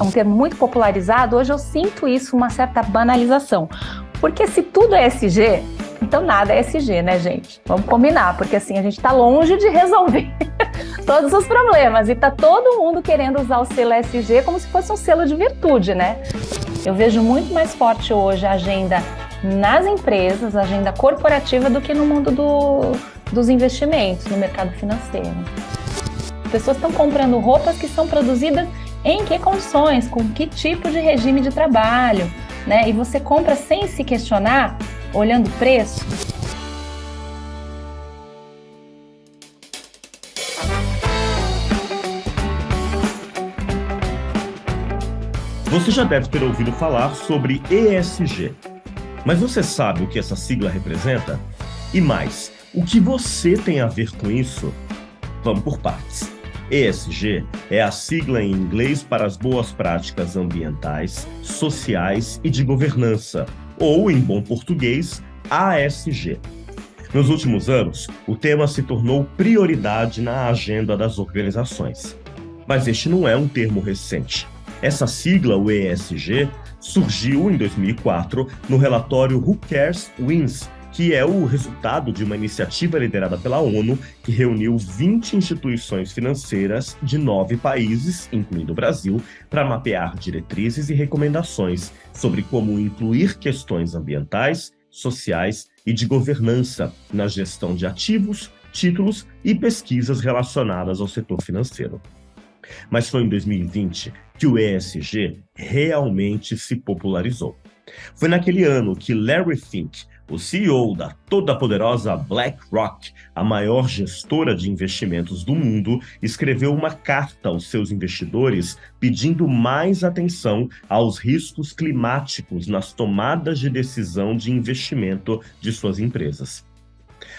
um termo muito popularizado, hoje eu sinto isso, uma certa banalização. Porque se tudo é ESG, então nada é ESG, né, gente? Vamos combinar, porque assim, a gente está longe de resolver todos os problemas e está todo mundo querendo usar o selo ESG como se fosse um selo de virtude, né? Eu vejo muito mais forte hoje a agenda nas empresas, a agenda corporativa, do que no mundo dos investimentos, no mercado financeiro. As pessoas estão comprando roupas que são produzidas em que condições, com que tipo de regime de trabalho, né? E você compra sem se questionar, olhando o preço. Você já deve ter ouvido falar sobre ESG. Mas você sabe o que essa sigla representa? E mais, o que você tem a ver com isso? Vamos por partes. ESG é a sigla em inglês para as boas práticas ambientais, sociais e de governança, ou, em bom português, ASG. Nos últimos anos, o tema se tornou prioridade na agenda das organizações. Mas este não é um termo recente. Essa sigla, o ESG, surgiu em 2004 no relatório Who Cares Wins, que é o resultado de uma iniciativa liderada pela ONU, que reuniu 20 instituições financeiras de 9 países, incluindo o Brasil, para mapear diretrizes e recomendações sobre como incluir questões ambientais, sociais e de governança na gestão de ativos, títulos e pesquisas relacionadas ao setor financeiro. Mas foi em 2020 que o ESG realmente se popularizou. Foi naquele ano que Larry Fink, o CEO da toda-poderosa BlackRock, a maior gestora de investimentos do mundo, escreveu uma carta aos seus investidores pedindo mais atenção aos riscos climáticos nas tomadas de decisão de investimento de suas empresas.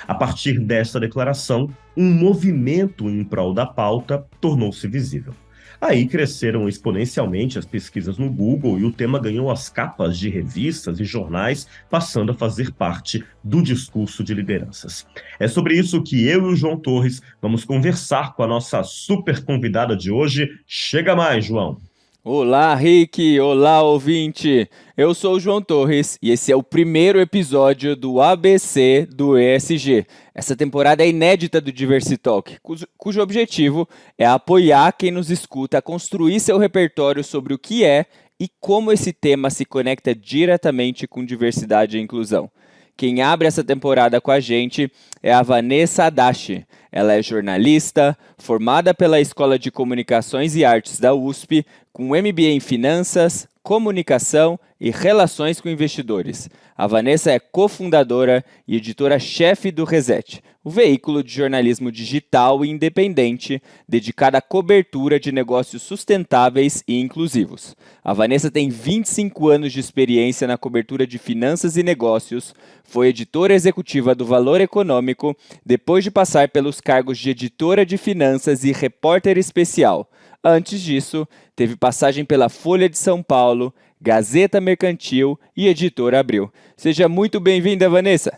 A partir dessa declaração, um movimento em prol da pauta tornou-se visível. Aí cresceram exponencialmente as pesquisas no Google e o tema ganhou as capas de revistas e jornais, passando a fazer parte do discurso de lideranças. É sobre isso que eu e o João Torres vamos conversar com a nossa super convidada de hoje. Chega mais, João! Olá, Rick! Olá, ouvinte! Eu sou o João Torres e esse é o primeiro episódio do ABC do ESG. Essa temporada é inédita do Diversity Talk, cujo objetivo é apoiar quem nos escuta a construir seu repertório sobre o que é e como esse tema se conecta diretamente com diversidade e inclusão. Quem abre essa temporada com a gente é a Vanessa Adachi. Ela é jornalista, formada pela Escola de Comunicações e Artes da USP, com MBA em Finanças, Comunicação e Relações com Investidores. A Vanessa é cofundadora e editora-chefe do Reset, o veículo de jornalismo digital e independente dedicado à cobertura de negócios sustentáveis e inclusivos. A Vanessa tem 25 anos de experiência na cobertura de finanças e negócios, foi editora executiva do Valor Econômico, depois de passar pelos cargos de editora de finanças e repórter especial. Antes disso, teve passagem pela Folha de São Paulo, Gazeta Mercantil e Editora Abril. Seja muito bem-vinda, Vanessa.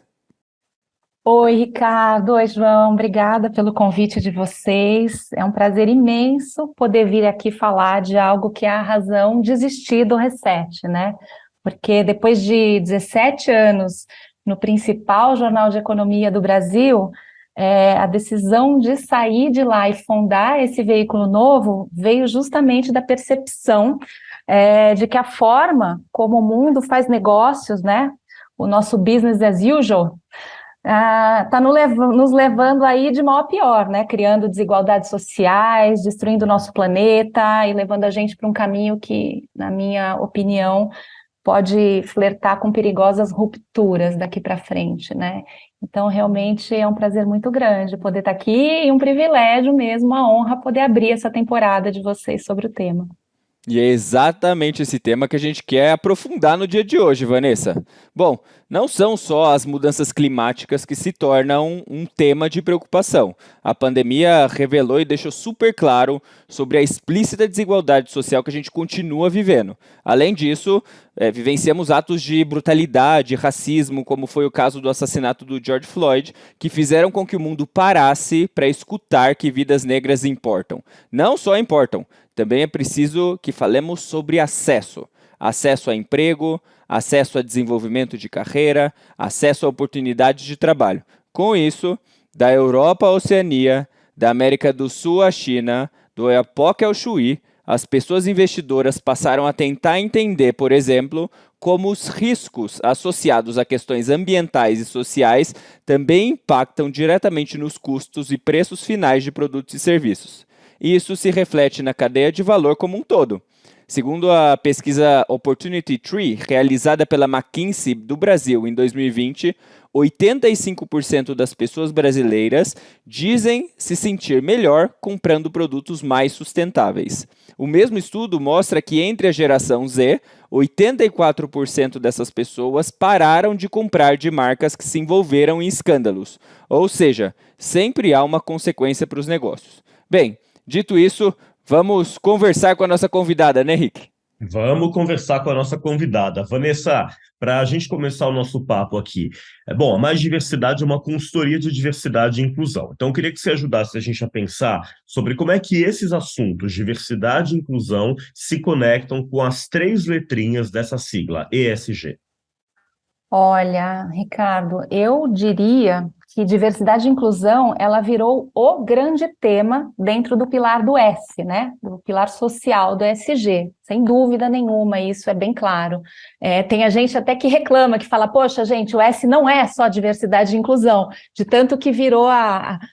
Oi, Ricardo. Oi, João. Obrigada pelo convite de vocês. É um prazer imenso poder vir aqui falar de algo que é a razão de existir do Reset, né? Porque depois de 17 anos no principal jornal de economia do Brasil, a decisão de sair de lá e fundar esse veículo novo veio justamente da percepção de que a forma como o mundo faz negócios, né, o nosso business as usual, está nos levando aí de mal a pior, né, criando desigualdades sociais, destruindo o nosso planeta e levando a gente para um caminho que, na minha opinião, pode flertar com perigosas rupturas daqui para frente, né? Então, realmente é um prazer muito grande poder estar aqui e um privilégio mesmo, uma honra poder abrir essa temporada de vocês sobre o tema. E é exatamente esse tema que a gente quer aprofundar no dia de hoje, Vanessa. Bom, não são só as mudanças climáticas que se tornam um tema de preocupação. A pandemia revelou e deixou super claro sobre a explícita desigualdade social que a gente continua vivendo. Além disso, vivenciamos atos de brutalidade, racismo, como foi o caso do assassinato do George Floyd, que fizeram com que o mundo parasse para escutar que vidas negras importam. Não só importam, também é preciso que falemos sobre acesso. Acesso a emprego, acesso a desenvolvimento de carreira, acesso a oportunidades de trabalho. Com isso, da Europa à Oceania, da América do Sul à China, do Oiapoque ao Chuí, as pessoas investidoras passaram a tentar entender, por exemplo, como os riscos associados a questões ambientais e sociais também impactam diretamente nos custos e preços finais de produtos e serviços. Isso se reflete na cadeia de valor como um todo. Segundo a pesquisa Opportunity Tree, realizada pela McKinsey do Brasil em 2020, 85% das pessoas brasileiras dizem se sentir melhor comprando produtos mais sustentáveis. O mesmo estudo mostra que entre a geração Z, 84% dessas pessoas pararam de comprar de marcas que se envolveram em escândalos. Ou seja, sempre há uma consequência para os negócios. Bem, dito isso, vamos conversar com a nossa convidada, né, Rick? Vamos conversar com a nossa convidada. Vanessa, para a gente começar o nosso papo aqui. Bom, a Mais Diversidade é uma consultoria de diversidade e inclusão. Então, eu queria que você ajudasse a gente a pensar sobre como é que esses assuntos, diversidade e inclusão, se conectam com as 3 letrinhas dessa sigla, ESG. Olha, Ricardo, eu diria que diversidade e inclusão, ela virou o grande tema dentro do pilar do S, né? Do pilar social do ESG, sem dúvida nenhuma, isso é bem claro. Tem a gente até que reclama, que fala, poxa, gente, o S não é só diversidade e inclusão, de tanto que virou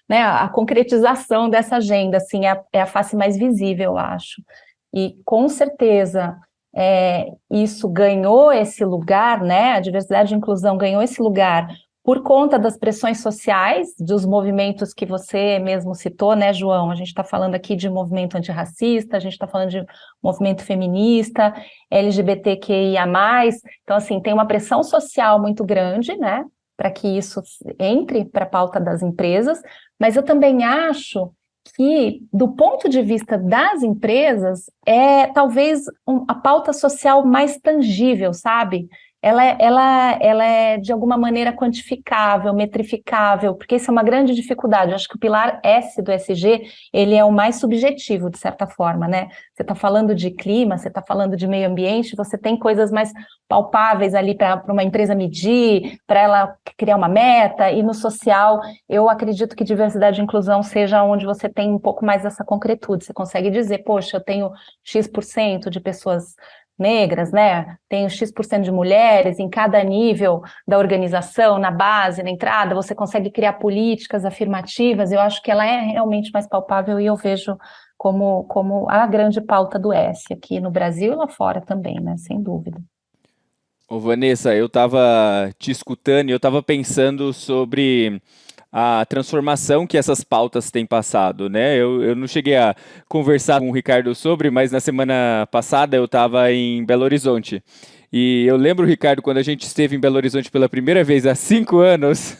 né, a concretização dessa agenda, assim, é a face mais visível, eu acho. E com certeza isso ganhou esse lugar, né? A diversidade e inclusão ganhou esse lugar por conta das pressões sociais, dos movimentos que você mesmo citou, né, João? A gente está falando aqui de movimento antirracista, a gente está falando de movimento feminista, LGBTQIA+. Então, assim, tem uma pressão social muito grande, né, para que isso entre para a pauta das empresas, mas eu também acho que, do ponto de vista das empresas, é talvez a pauta social mais tangível, sabe? Ela é de alguma maneira quantificável, metrificável, porque isso é uma grande dificuldade. Eu acho que o pilar S do SG, ele é o mais subjetivo, de certa forma, né? Você está falando de clima, você está falando de meio ambiente, você tem coisas mais palpáveis ali para uma empresa medir, para ela criar uma meta, e no social, eu acredito que diversidade e inclusão seja onde você tem um pouco mais dessa concretude. Você consegue dizer, poxa, eu tenho X% de pessoas negras, né? Tenho X% de mulheres em cada nível da organização, na base, na entrada, você consegue criar políticas afirmativas. Eu acho que ela é realmente mais palpável e eu vejo como a grande pauta do S aqui no Brasil e lá fora também, né? Sem dúvida. Ô Vanessa, eu estava te escutando e eu estava pensando sobre a transformação que essas pautas têm passado, né? Eu não cheguei a conversar com o Ricardo sobre, mas na semana passada eu estava em Belo Horizonte. E eu lembro, Ricardo, quando a gente esteve em Belo Horizonte pela primeira vez há 5 anos,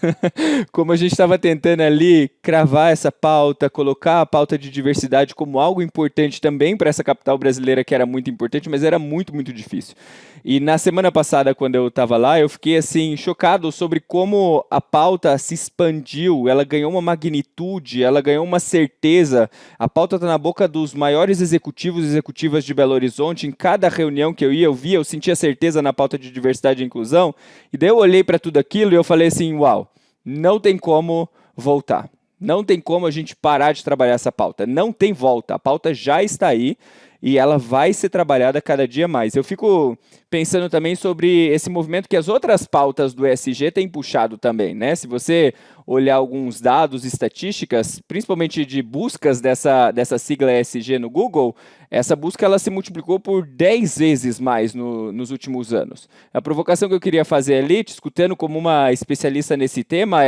como a gente estava tentando ali cravar essa pauta, colocar a pauta de diversidade como algo importante também para essa capital brasileira, que era muito importante, mas era muito, muito difícil. E na semana passada, quando eu estava lá, eu fiquei assim chocado sobre como a pauta se expandiu, ela ganhou uma magnitude, ela ganhou uma certeza. A pauta está na boca dos maiores executivos e executivas de Belo Horizonte. Em cada reunião que eu ia, eu sentia certeza na pauta de diversidade e inclusão. E daí eu olhei para tudo aquilo e eu falei assim, uau, não tem como voltar. Não tem como a gente parar de trabalhar essa pauta. Não tem volta. A pauta já está aí e ela vai ser trabalhada cada dia mais. Eu fico pensando também sobre esse movimento que as outras pautas do ESG têm puxado também, né? Se você olhar alguns dados, estatísticas, principalmente de buscas dessa sigla ESG no Google, essa busca ela se multiplicou por 10 vezes mais nos últimos anos. A provocação que eu queria fazer ali, te escutando como uma especialista nesse tema,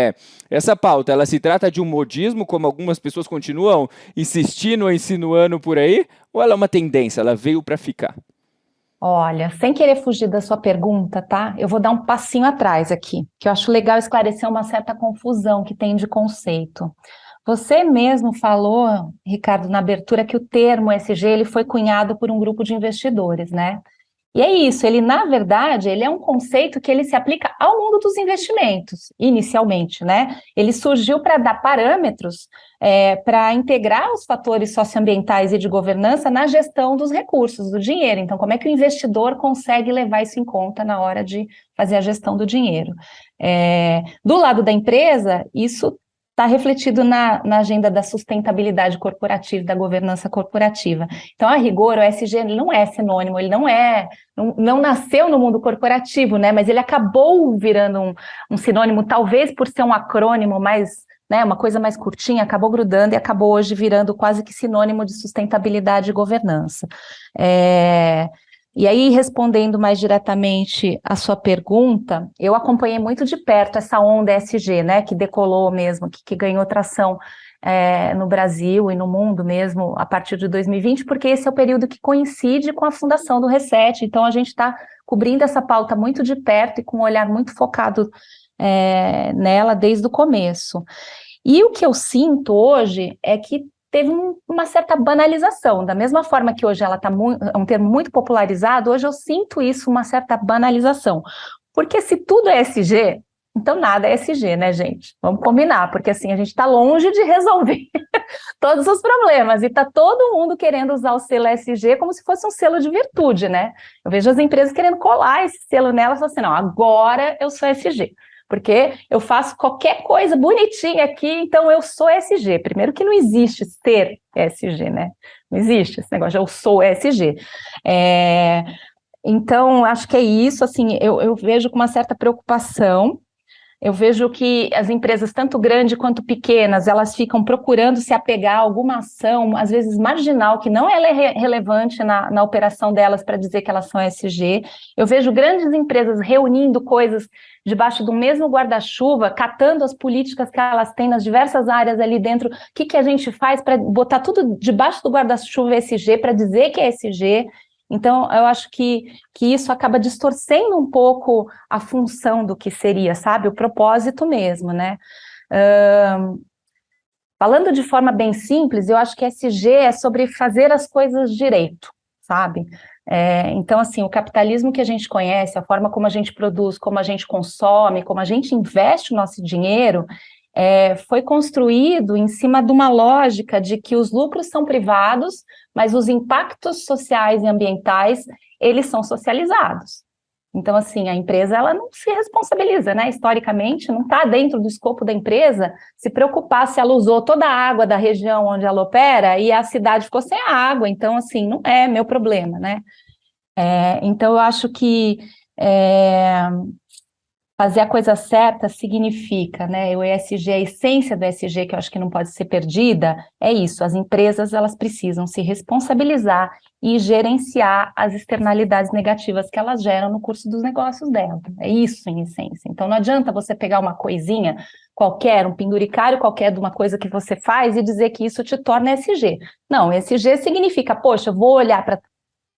essa pauta, ela se trata de um modismo, como algumas pessoas continuam insistindo ou insinuando por aí, ou ela é uma tendência, ela veio para ficar? Olha, sem querer fugir da sua pergunta, tá? Eu vou dar um passinho atrás aqui, que eu acho legal esclarecer uma certa confusão que tem de conceito. Você mesmo falou, Ricardo, na abertura, que o termo ESG ele foi cunhado por um grupo de investidores, né? E é isso, ele, na verdade, ele é um conceito que ele se aplica ao mundo dos investimentos, inicialmente, né? Ele surgiu para dar parâmetros para integrar os fatores socioambientais e de governança na gestão dos recursos, do dinheiro. Então, como é que o investidor consegue levar isso em conta na hora de fazer a gestão do dinheiro? Do lado da empresa, isso está refletido na agenda da sustentabilidade corporativa, da governança corporativa. Então, a rigor, o ESG não é sinônimo, ele não nasceu no mundo corporativo, né? Mas ele acabou virando um sinônimo, talvez por ser um acrônimo mais, né, uma coisa mais curtinha, acabou grudando e acabou hoje virando quase que sinônimo de sustentabilidade e governança. E aí, respondendo mais diretamente a sua pergunta, eu acompanhei muito de perto essa onda ESG, né, que decolou mesmo, que ganhou tração no Brasil e no mundo mesmo a partir de 2020, porque esse é o período que coincide com a fundação do Reset, então a gente está cobrindo essa pauta muito de perto e com um olhar muito focado nela desde o começo. E o que eu sinto hoje é que teve uma certa banalização, da mesma forma que hoje ela é um termo muito popularizado, hoje eu sinto isso, uma certa banalização, porque se tudo é ESG, então nada é ESG, né, gente? Vamos combinar, porque assim, a gente está longe de resolver todos os problemas, e está todo mundo querendo usar o selo ESG como se fosse um selo de virtude, né? Eu vejo as empresas querendo colar esse selo nelas, assim, não, agora eu sou ESG. Porque eu faço qualquer coisa bonitinha aqui, então eu sou ESG. Primeiro que não existe ser ESG, né? Não existe esse negócio de eu sou ESG. Então, acho que é isso, assim, eu vejo com uma certa preocupação. Eu vejo que as empresas, tanto grandes quanto pequenas, elas ficam procurando se apegar a alguma ação, às vezes marginal, que não é relevante na operação delas para dizer que elas são ESG. Eu vejo grandes empresas reunindo coisas debaixo do mesmo guarda-chuva, catando as políticas que elas têm nas diversas áreas ali dentro. O que a gente faz para botar tudo debaixo do guarda-chuva ESG, para dizer que é ESG? Então, eu acho que isso acaba distorcendo um pouco a função do que seria, sabe? O propósito mesmo, né? Falando de forma bem simples, eu acho que ESG é sobre fazer as coisas direito, sabe? Então, assim, o capitalismo que a gente conhece, a forma como a gente produz, como a gente consome, como a gente investe o nosso dinheiro, foi construído em cima de uma lógica de que os lucros são privados, mas os impactos sociais e ambientais, eles são socializados. Então, assim, a empresa, ela não se responsabiliza, né? Historicamente, não está dentro do escopo da empresa se preocupar se ela usou toda a água da região onde ela opera e a cidade ficou sem a água. Então, assim, não é meu problema, né? Então, eu acho que fazer a coisa certa significa, né, o ESG, a essência do ESG, que eu acho que não pode ser perdida, é isso, as empresas, elas precisam se responsabilizar e gerenciar as externalidades negativas que elas geram no curso dos negócios dela, é isso em essência. Então não adianta você pegar uma coisinha qualquer, um penduricário qualquer de uma coisa que você faz e dizer que isso te torna ESG. Não, ESG significa, poxa, eu vou olhar para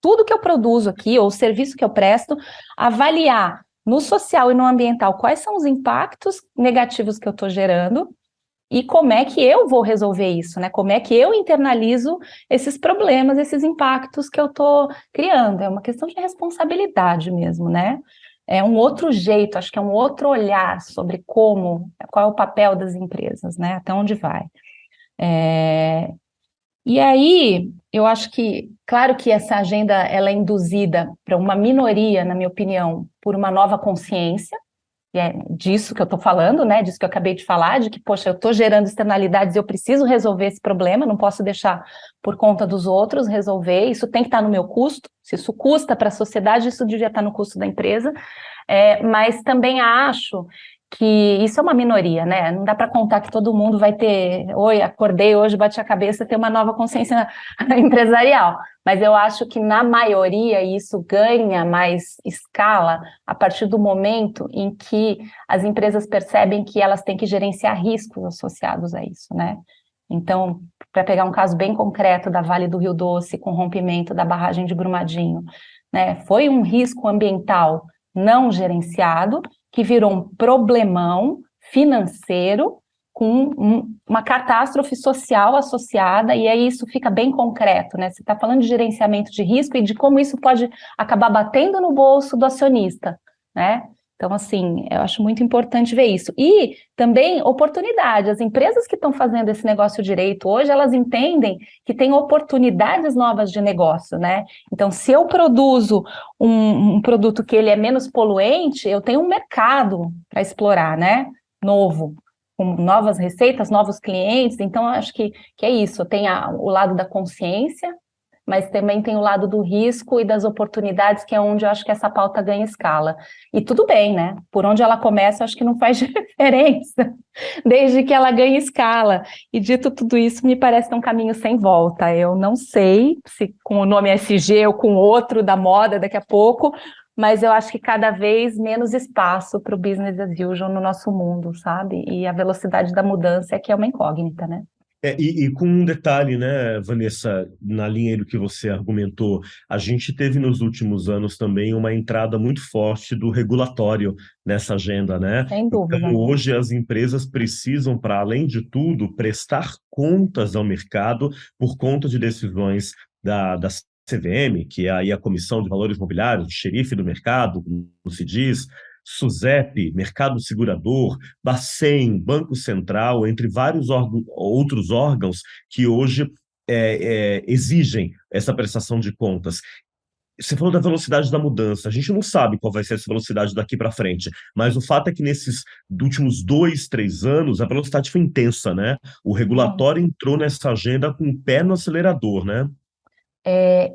tudo que eu produzo aqui, ou o serviço que eu presto, avaliar no social e no ambiental, quais são os impactos negativos que eu estou gerando e como é que eu vou resolver isso, né? Como é que eu internalizo esses problemas, esses impactos que eu estou criando. É uma questão de responsabilidade mesmo, né? É um outro jeito, acho que é um outro olhar sobre qual é o papel das empresas, né? Até onde vai. E aí, eu acho que, claro que essa agenda ela é induzida para uma minoria, na minha opinião, por uma nova consciência, e é disso que eu estou falando, né, disso que eu acabei de falar, de que, poxa, eu estou gerando externalidades e eu preciso resolver esse problema, não posso deixar por conta dos outros resolver, isso tem que estar no meu custo, se isso custa para a sociedade, isso devia estar no custo da empresa, mas também acho que isso é uma minoria, né? Não dá para contar que todo mundo vai ter, oi, acordei hoje, bati a cabeça, ter uma nova consciência empresarial. Mas eu acho que na maioria isso ganha mais escala a partir do momento em que as empresas percebem que elas têm que gerenciar riscos associados a isso, né? Então, para pegar um caso bem concreto da Vale do Rio Doce com o rompimento da barragem de Brumadinho, né? Foi um risco ambiental não gerenciado, que virou um problemão financeiro com uma catástrofe social associada, e aí isso fica bem concreto, né? Você está falando de gerenciamento de risco e de como isso pode acabar batendo no bolso do acionista, né? Então, assim, eu acho muito importante ver isso. E também oportunidade. As empresas que estão fazendo esse negócio direito hoje, elas entendem que tem oportunidades novas de negócio, né? Então, se eu produzo um produto que ele é menos poluente, eu tenho um mercado para explorar, né? Novo, com novas receitas, novos clientes. Então, eu acho que é isso. Tem o lado da consciência, mas também tem o lado do risco e das oportunidades, que é onde eu acho que essa pauta ganha escala. E tudo bem, né? Por onde ela começa, eu acho que não faz diferença, desde que ela ganhe escala. E dito tudo isso, me parece um caminho sem volta. Eu não sei se com o nome SG ou com outro da moda daqui a pouco, mas eu acho que cada vez menos espaço para o business as usual no nosso mundo, sabe? E a velocidade da mudança é que é uma incógnita, né? E com um detalhe, né, Vanessa, na linha aí do que você argumentou, a gente teve nos últimos anos também uma entrada muito forte do regulatório nessa agenda, né? Sem dúvida. Então, hoje as empresas precisam, para além de tudo, prestar contas ao mercado por conta de decisões da CVM, que é aí a Comissão de Valores Mobiliários, o xerife do mercado, como se diz, SUSEP, Mercado Segurador, Bacen, Banco Central, entre vários outros órgãos que hoje exigem essa prestação de contas. Você falou da velocidade da mudança. A gente não sabe qual vai ser essa velocidade daqui para frente, mas o fato é que nesses últimos 2, 3 anos a velocidade foi intensa, né? O regulatório entrou nessa agenda com o pé no acelerador, né?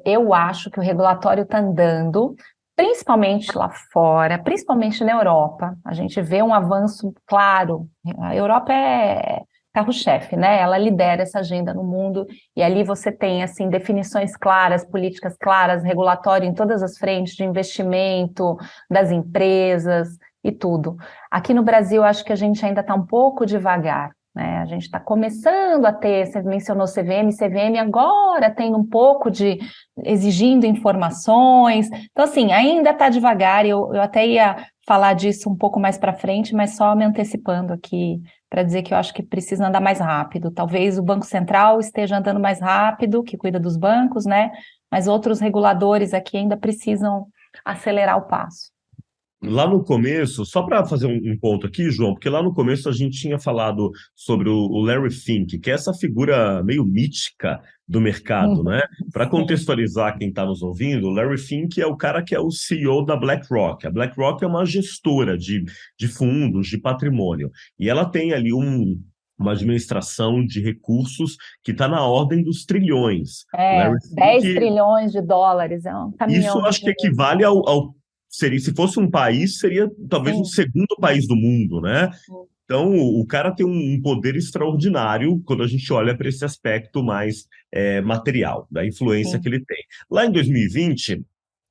Eu acho que o regulatório está andando, principalmente lá fora, principalmente na Europa. A gente vê um avanço claro. A Europa é carro-chefe, né? Ela lidera essa agenda no mundo, e ali você tem assim definições claras, políticas claras, regulatório em todas as frentes de investimento das empresas e tudo. Aqui no Brasil, acho que a gente ainda está um pouco devagar, né? A gente está começando a ter, você mencionou CVM agora tem um pouco de exigindo informações, então assim, ainda está devagar, eu até ia falar disso um pouco mais para frente, mas só me antecipando aqui, para dizer que eu acho que precisa andar mais rápido, talvez o Banco Central esteja andando mais rápido, que cuida dos bancos, né, mas outros reguladores aqui ainda precisam acelerar o passo. Lá no começo, só para fazer um ponto aqui, João, porque lá no começo a gente tinha falado sobre o Larry Fink, que é essa figura meio mítica do mercado, né? Para Sim. contextualizar quem está nos ouvindo, o Larry Fink é o cara que é o CEO da BlackRock. A BlackRock é uma gestora de fundos, de patrimônio, e ela tem ali uma administração de recursos que está na ordem dos trilhões. Larry 10 Fink, trilhões de dólares, é um isso caminhão eu de acho que dinheiro. equivale seria, se fosse um país, seria talvez o Sim, segundo país do mundo, né? Então, o cara tem um poder extraordinário quando a gente olha para esse aspecto mais material, da influência que sim. ele tem. Lá em 2020,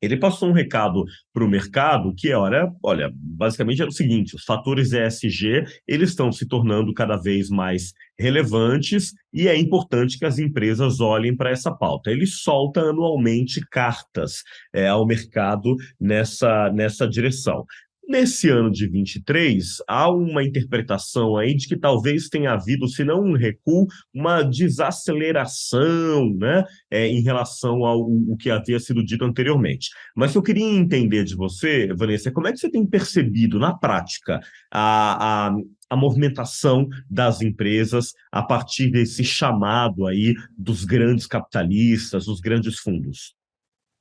ele passou um recado para o mercado que, olha, basicamente era o seguinte: os fatores ESG, eles estão se tornando cada vez mais relevantes e é importante que as empresas olhem para essa pauta. Ele solta anualmente cartas ao mercado nessa direção. Nesse ano de 23, há uma interpretação aí de que talvez tenha havido, se não um recuo, uma desaceleração, né, em relação ao o que havia sido dito anteriormente. Mas eu queria entender de você, Vanessa, como é que você tem percebido na prática a movimentação das empresas a partir desse chamado aí dos grandes capitalistas, dos grandes fundos?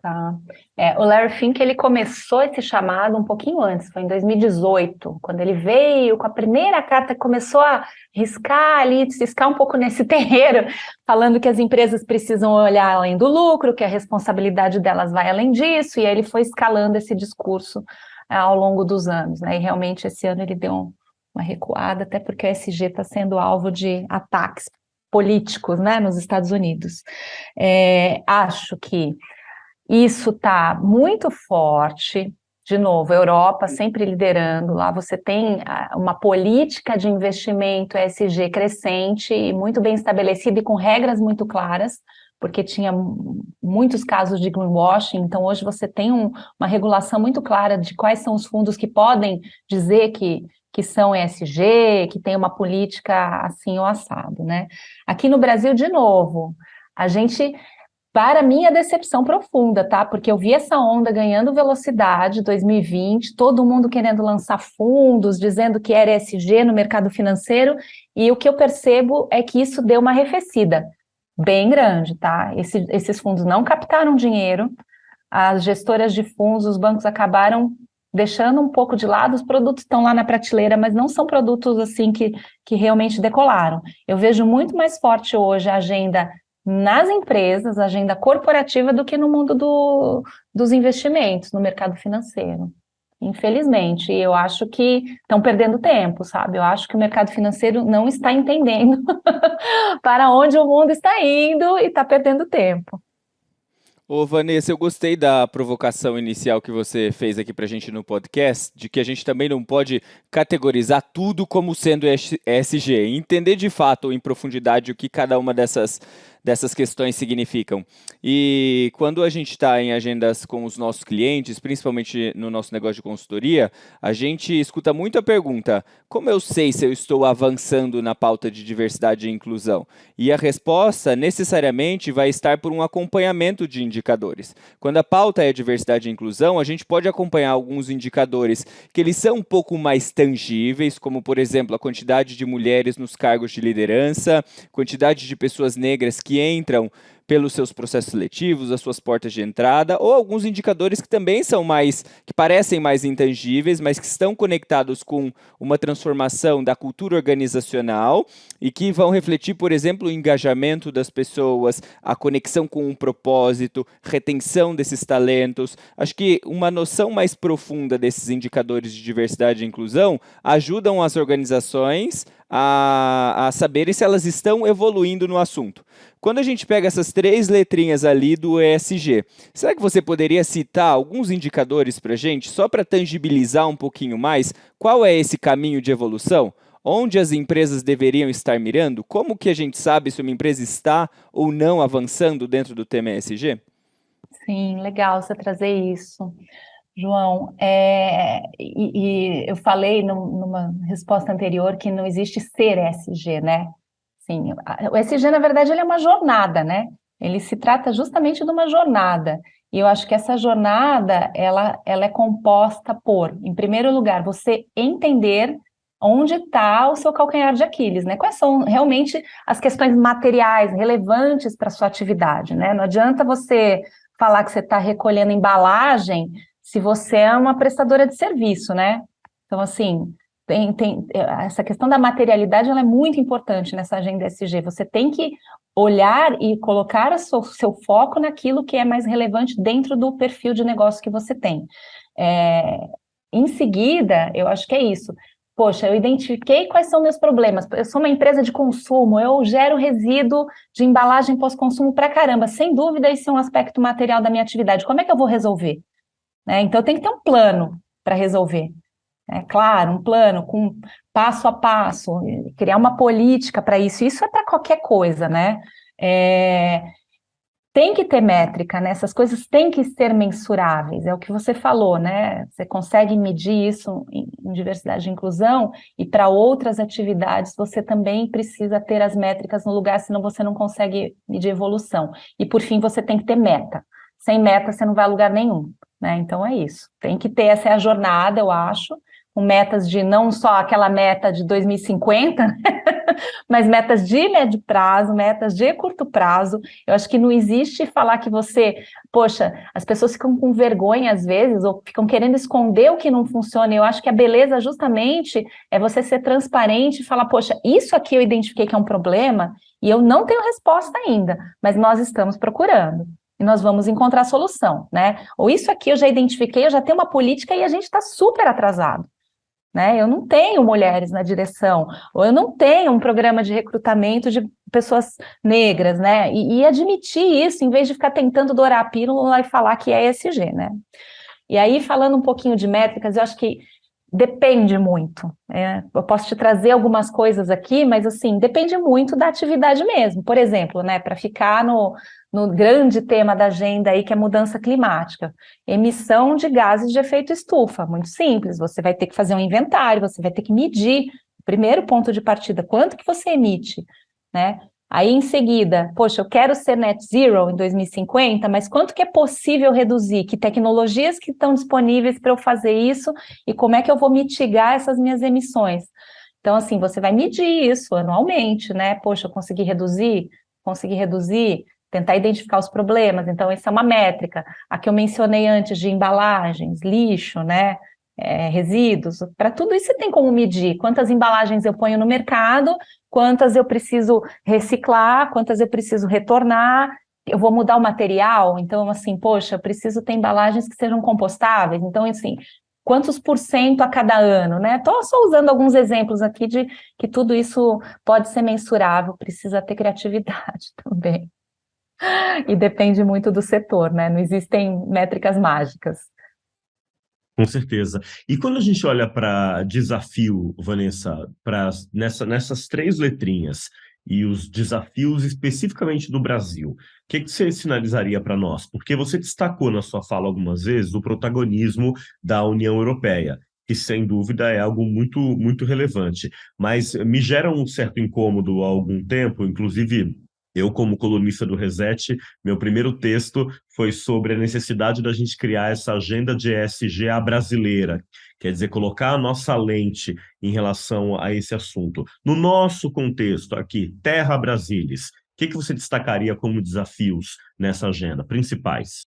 Tá. O Larry Fink, ele começou esse chamado um pouquinho antes, foi em 2018, quando ele veio com a primeira carta, começou a riscar ali, ciscar um pouco nesse terreiro, falando que as empresas precisam olhar além do lucro, que a responsabilidade delas vai além disso, e aí ele foi escalando esse discurso ao longo dos anos, né? E realmente esse ano ele deu uma recuada, até porque o ESG está sendo alvo de ataques políticos, né, nos Estados Unidos. Acho que isso está muito forte. De novo, a Europa sempre liderando. Lá você tem uma política de investimento ESG crescente e muito bem estabelecida e com regras muito claras, porque tinha muitos casos de greenwashing. Então, hoje você tem uma regulação muito clara de quais são os fundos que podem dizer que que são ESG, que tem uma política assim ou assado, né? Aqui no Brasil, de novo, a gente, para mim, é decepção profunda, tá? Porque eu vi essa onda ganhando velocidade, 2020, todo mundo querendo lançar fundos, dizendo que era ESG no mercado financeiro, e o que eu percebo é que isso deu uma arrefecida bem grande, tá? Esses fundos não captaram dinheiro, as gestoras de fundos, os bancos acabaram deixando um pouco de lado, os produtos estão lá na prateleira, mas não são produtos assim que realmente decolaram. Eu vejo muito mais forte hoje a agenda nas empresas, a agenda corporativa, do que no mundo dos investimentos, no mercado financeiro. Infelizmente, eu acho que estão perdendo tempo, sabe? Eu acho que o mercado financeiro não está entendendo para onde o mundo está indo e está perdendo tempo. Ô, Vanessa, eu gostei da provocação inicial que você fez aqui para a gente no podcast, de que a gente também não pode categorizar tudo como sendo ESG, entender de fato, em profundidade, o que cada uma dessas questões significam. E quando a gente está em agendas com os nossos clientes, principalmente no nosso negócio de consultoria, a gente escuta muito a pergunta: como eu sei se eu estou avançando na pauta de diversidade e inclusão? E a resposta necessariamente vai estar por um acompanhamento de indicadores. Quando a pauta é diversidade e inclusão, a gente pode acompanhar alguns indicadores que eles são um pouco mais tangíveis, como, por exemplo, a quantidade de mulheres nos cargos de liderança, quantidade de pessoas negras que entram pelos seus processos seletivos, as suas portas de entrada, ou alguns indicadores que também são que parecem mais intangíveis, mas que estão conectados com uma transformação da cultura organizacional e que vão refletir, por exemplo, o engajamento das pessoas, a conexão com um propósito, retenção desses talentos. Acho que uma noção mais profunda desses indicadores de diversidade e inclusão ajudam as organizações a saberem se elas estão evoluindo no assunto. Quando a gente pega essas 3 letrinhas ali do ESG, será que você poderia citar alguns indicadores para a gente, só para tangibilizar um pouquinho mais qual é esse caminho de evolução? Onde as empresas deveriam estar mirando? Como que a gente sabe se uma empresa está ou não avançando dentro do tema ESG? Sim, legal você trazer isso, João. Eu falei numa resposta anterior que não existe ser ESG, né? Sim, o ESG, na verdade, ele é uma jornada, né? Ele se trata justamente de uma jornada. E eu acho que essa jornada, ela é composta por, em primeiro lugar, você entender onde está o seu calcanhar de Aquiles, né? Quais são realmente as questões materiais relevantes para a sua atividade, né? Não adianta você falar que você está recolhendo embalagem se você é uma prestadora de serviço, né? Então, assim, essa questão da materialidade, ela é muito importante nessa agenda ESG. Você tem que olhar e colocar seu foco naquilo que é mais relevante dentro do perfil de negócio que você tem. Em seguida, eu acho que é isso. Poxa, eu identifiquei quais são meus problemas. Eu sou uma empresa de consumo, eu gero resíduo de embalagem pós-consumo pra caramba. Sem dúvida, esse é um aspecto material da minha atividade. Como é que eu vou resolver? Então, eu tenho que ter um plano para resolver. Claro, um plano com passo a passo, criar uma política para isso. Isso é para qualquer coisa, né? Tem que ter métrica, né? Essas coisas têm que ser mensuráveis, é o que você falou, né? Você consegue medir isso em diversidade e inclusão, e para outras atividades você também precisa ter as métricas no lugar, senão você não consegue medir evolução. E por fim, você tem que ter meta. Sem meta, você não vai a lugar nenhum, né? Então é isso. Tem que ter, essa é a jornada, eu acho, com metas de não só aquela meta de 2050, mas metas de médio prazo, metas de curto prazo. Eu acho que não existe falar que poxa, as pessoas ficam com vergonha às vezes, ou ficam querendo esconder o que não funciona. Eu acho que a beleza justamente é você ser transparente e falar, poxa, isso aqui eu identifiquei que é um problema e eu não tenho resposta ainda, mas nós estamos procurando. E nós vamos encontrar a solução, né? Ou isso aqui eu já identifiquei, eu já tenho uma política e a gente está super atrasado, né? Eu não tenho mulheres na direção, ou eu não tenho um programa de recrutamento de pessoas negras, né? E admitir isso, em vez de ficar tentando dourar a pílula e falar que é ESG, né? E aí, falando um pouquinho de métricas, eu acho que depende muito. Eu posso te trazer algumas coisas aqui, mas assim, depende muito da atividade mesmo. Por exemplo, né, para ficar no grande tema da agenda aí, que é mudança climática. Emissão de gases de efeito estufa, muito simples, você vai ter que fazer um inventário, você vai ter que medir, primeiro ponto de partida, quanto que você emite, né? Aí, em seguida, poxa, eu quero ser net zero em 2050, mas quanto que é possível reduzir? Que tecnologias que estão disponíveis para eu fazer isso e como é que eu vou mitigar essas minhas emissões? Então, assim, você vai medir isso anualmente, né? Poxa, eu consegui reduzir, tentar identificar os problemas. Então, essa é uma métrica. A que eu mencionei antes de embalagens, lixo, né? Resíduos, para tudo isso você tem como medir quantas embalagens eu ponho no mercado, quantas eu preciso reciclar, quantas eu preciso retornar, eu vou mudar o material, então assim, poxa, eu preciso ter embalagens que sejam compostáveis, então assim, quantos por cento a cada ano, né? Estou só usando alguns exemplos aqui de que tudo isso pode ser mensurável, precisa ter criatividade também. E depende muito do setor, né? Não existem métricas mágicas. Com certeza. E quando a gente olha para desafio, Vanessa, nessas três letrinhas e os desafios especificamente do Brasil, o que você sinalizaria para nós? Porque você destacou na sua fala algumas vezes o protagonismo da União Europeia, que sem dúvida é algo muito, muito relevante, mas me gera um certo incômodo há algum tempo, inclusive. Eu, como colunista do Reset, meu primeiro texto foi sobre a necessidade da gente criar essa agenda de ESG à brasileira, quer dizer, colocar a nossa lente em relação a esse assunto. No nosso contexto aqui, Terra Brasilis, o que você destacaria como desafios nessa agenda, principais?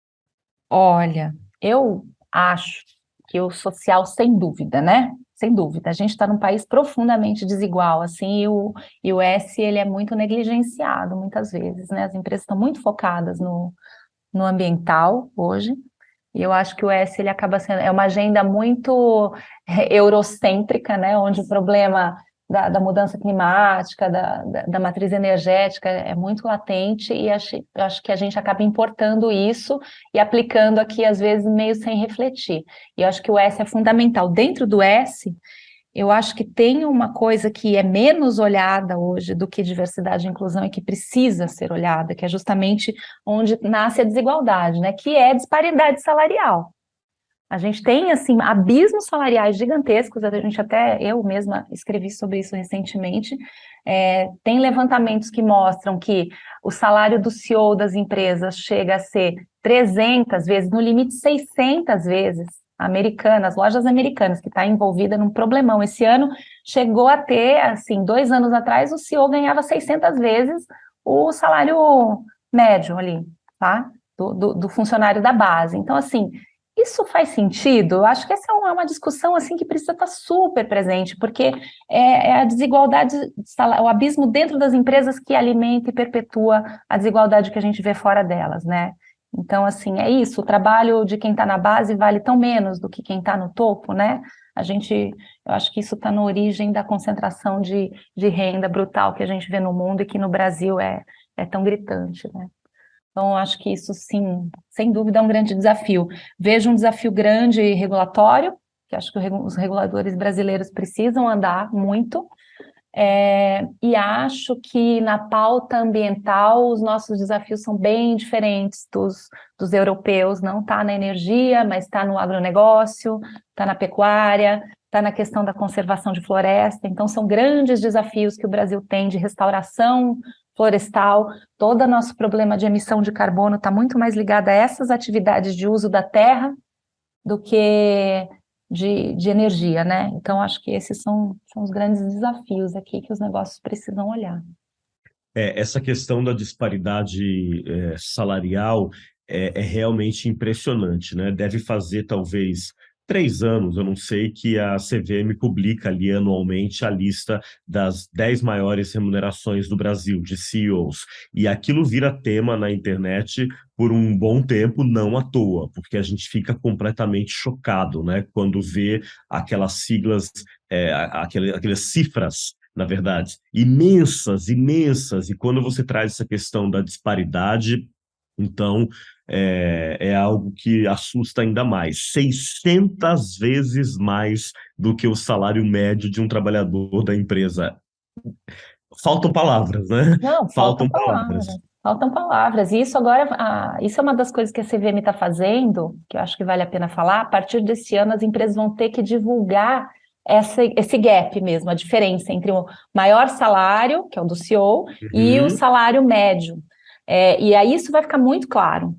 Olha, eu acho que o social, sem dúvida, né? Sem dúvida, a gente está num país profundamente desigual, assim, e o S, ele é muito negligenciado, muitas vezes, né? As empresas estão muito focadas no ambiental hoje, e eu acho que o S, ele acaba sendo, é uma agenda muito eurocêntrica, né? Onde o problema da mudança climática, da matriz energética é muito latente e acho que a gente acaba importando isso e aplicando aqui, às vezes, meio sem refletir. E eu acho que o S é fundamental. Dentro do S, eu acho que tem uma coisa que é menos olhada hoje do que diversidade e inclusão e que precisa ser olhada, que é justamente onde nasce a desigualdade, né? Que é a disparidade salarial. A gente tem, assim, abismos salariais gigantescos, a gente até, eu mesma escrevi sobre isso recentemente, tem levantamentos que mostram que o salário do CEO das empresas chega a ser 300 vezes, no limite 600 vezes, americanas, lojas americanas, que está envolvida num problemão. Esse ano chegou a ter, assim, 2 anos atrás, o CEO ganhava 600 vezes o salário médio ali, tá? Do funcionário da base. Então, assim, isso faz sentido? Eu acho que essa é uma discussão assim que precisa estar super presente, porque é a desigualdade, o abismo dentro das empresas que alimenta e perpetua a desigualdade que a gente vê fora delas, né? Então, assim, é isso, o trabalho de quem está na base vale tão menos do que quem está no topo, né? Eu acho que isso está na origem da concentração de renda brutal que a gente vê no mundo e que no Brasil é tão gritante, né? Então, acho que isso, sim, sem dúvida, é um grande desafio. Vejo um desafio grande regulatório, que acho que os reguladores brasileiros precisam andar muito, e acho que na pauta ambiental os nossos desafios são bem diferentes dos europeus. Não está na energia, mas está no agronegócio, está na pecuária, está na questão da conservação de floresta. Então, são grandes desafios que o Brasil tem de restauração florestal. Todo o nosso problema de emissão de carbono está muito mais ligado a essas atividades de uso da terra do que de energia, né? Então, acho que esses são os grandes desafios aqui que os negócios precisam olhar. Essa questão da disparidade salarial é realmente impressionante, né? Deve fazer talvez 3 anos, eu não sei, que a CVM publica ali anualmente a lista das 10 maiores remunerações do Brasil, de CEOs. E aquilo vira tema na internet por um bom tempo, não à toa, porque a gente fica completamente chocado, né? Quando vê aquelas siglas, aquelas cifras, na verdade, imensas, imensas, e quando você traz essa questão da disparidade, então é algo que assusta ainda mais, 600 vezes mais do que o salário médio de um trabalhador da empresa. Faltam palavras, né? Não, faltam Faltam palavras. palavras. Faltam palavras. E isso agora, isso é uma das coisas que a CVM está fazendo, que eu acho que vale a pena falar. A partir desse ano, as empresas vão ter que divulgar esse gap mesmo, a diferença entre o maior salário, que é o do CEO, e o Uhum, salário médio. E aí isso vai ficar muito claro.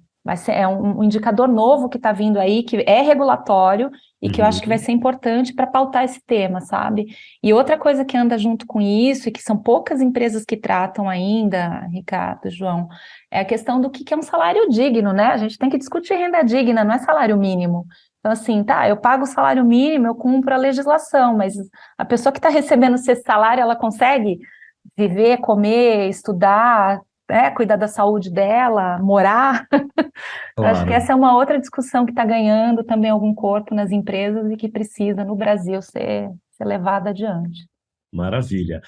É um indicador novo que está vindo aí, que é regulatório e que eu acho que vai uhum. ser importante para pautar esse tema, sabe? E outra coisa que anda junto com isso, e que são poucas empresas que tratam ainda, Ricardo, João, é a questão do que é um salário digno, né? A gente tem que discutir renda digna, não é salário mínimo. Então, assim, tá, eu pago o salário mínimo, eu cumpro a legislação, mas a pessoa que está recebendo esse salário, ela consegue viver, comer, estudar, cuidar da saúde dela, morar? Eu acho que Claro. essa é uma outra discussão que está ganhando também algum corpo nas empresas e que precisa, no Brasil, ser levada adiante. Maravilha.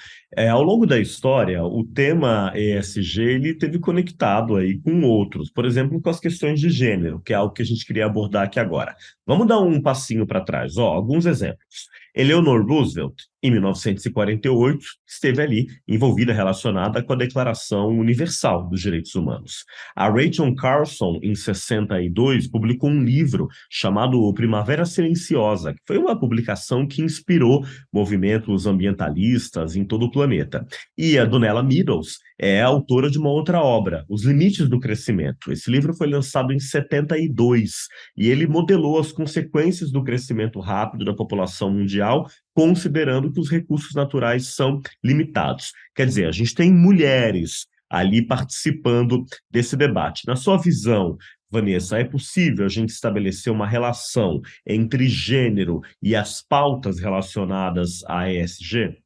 Ao longo da história, o tema ESG ele teve conectado aí com outros, por exemplo, com as questões de gênero, que é algo que a gente queria abordar aqui agora. Vamos dar um passinho para trás, ó, alguns exemplos. Eleanor Roosevelt, em 1948, esteve ali envolvida, relacionada com a Declaração Universal dos Direitos Humanos. A Rachel Carson, em 62, publicou um livro chamado Primavera Silenciosa, que foi uma publicação que inspirou movimentos ambientalistas em todo o planeta. E a Donella Meadows é autora de uma outra obra, Os Limites do Crescimento. Esse livro foi lançado em 72 e ele modelou as consequências do crescimento rápido da população mundial, considerando que os recursos naturais são limitados. Quer dizer, a gente tem mulheres ali participando desse debate. Na sua visão, Vanessa, é possível a gente estabelecer uma relação entre gênero e as pautas relacionadas à ESG?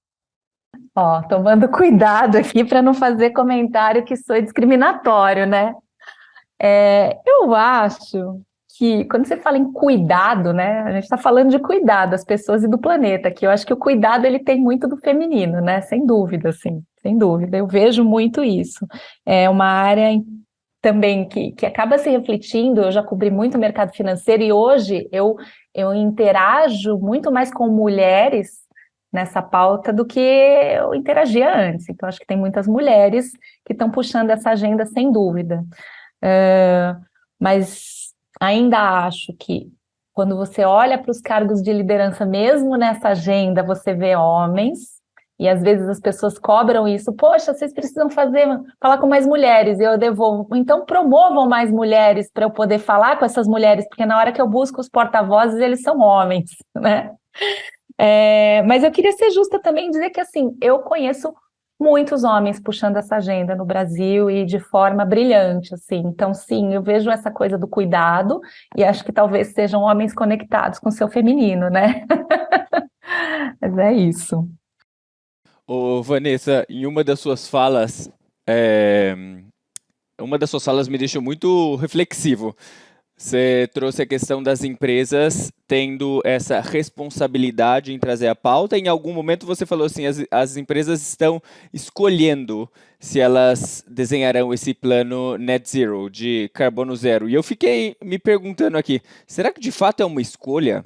Ó, tomando cuidado aqui para não fazer comentário que sou discriminatório, né? Eu acho que quando você fala em cuidado, né? A gente está falando de cuidado das pessoas e do planeta, que eu acho que o cuidado ele tem muito do feminino, né? Sem dúvida, assim, sem dúvida. Eu vejo muito isso. É uma área também que acaba se refletindo. Eu já cobri muito o mercado financeiro e hoje eu interajo muito mais com mulheres nessa pauta do que eu interagia antes. Então, acho que tem muitas mulheres que estão puxando essa agenda sem dúvida. Mas ainda acho que quando você olha para os cargos de liderança, mesmo nessa agenda, você vê homens, e às vezes as pessoas cobram isso, poxa, vocês precisam falar com mais mulheres, e eu devolvo, então promovam mais mulheres para eu poder falar com essas mulheres, porque na hora que eu busco os porta-vozes, eles são homens, né? Mas eu queria ser justa também e dizer que, assim, eu conheço muitos homens puxando essa agenda no Brasil e de forma brilhante, assim. Então, sim, eu vejo essa coisa do cuidado e acho que talvez sejam homens conectados com o seu feminino, né? Mas é isso. Ô, Vanessa, em uma das suas falas me deixou muito reflexivo. Você trouxe a questão das empresas tendo essa responsabilidade em trazer a pauta. Em algum momento você falou assim, as empresas estão escolhendo se elas desenharão esse plano net zero, de carbono zero. E eu fiquei me perguntando aqui, será que de fato é uma escolha?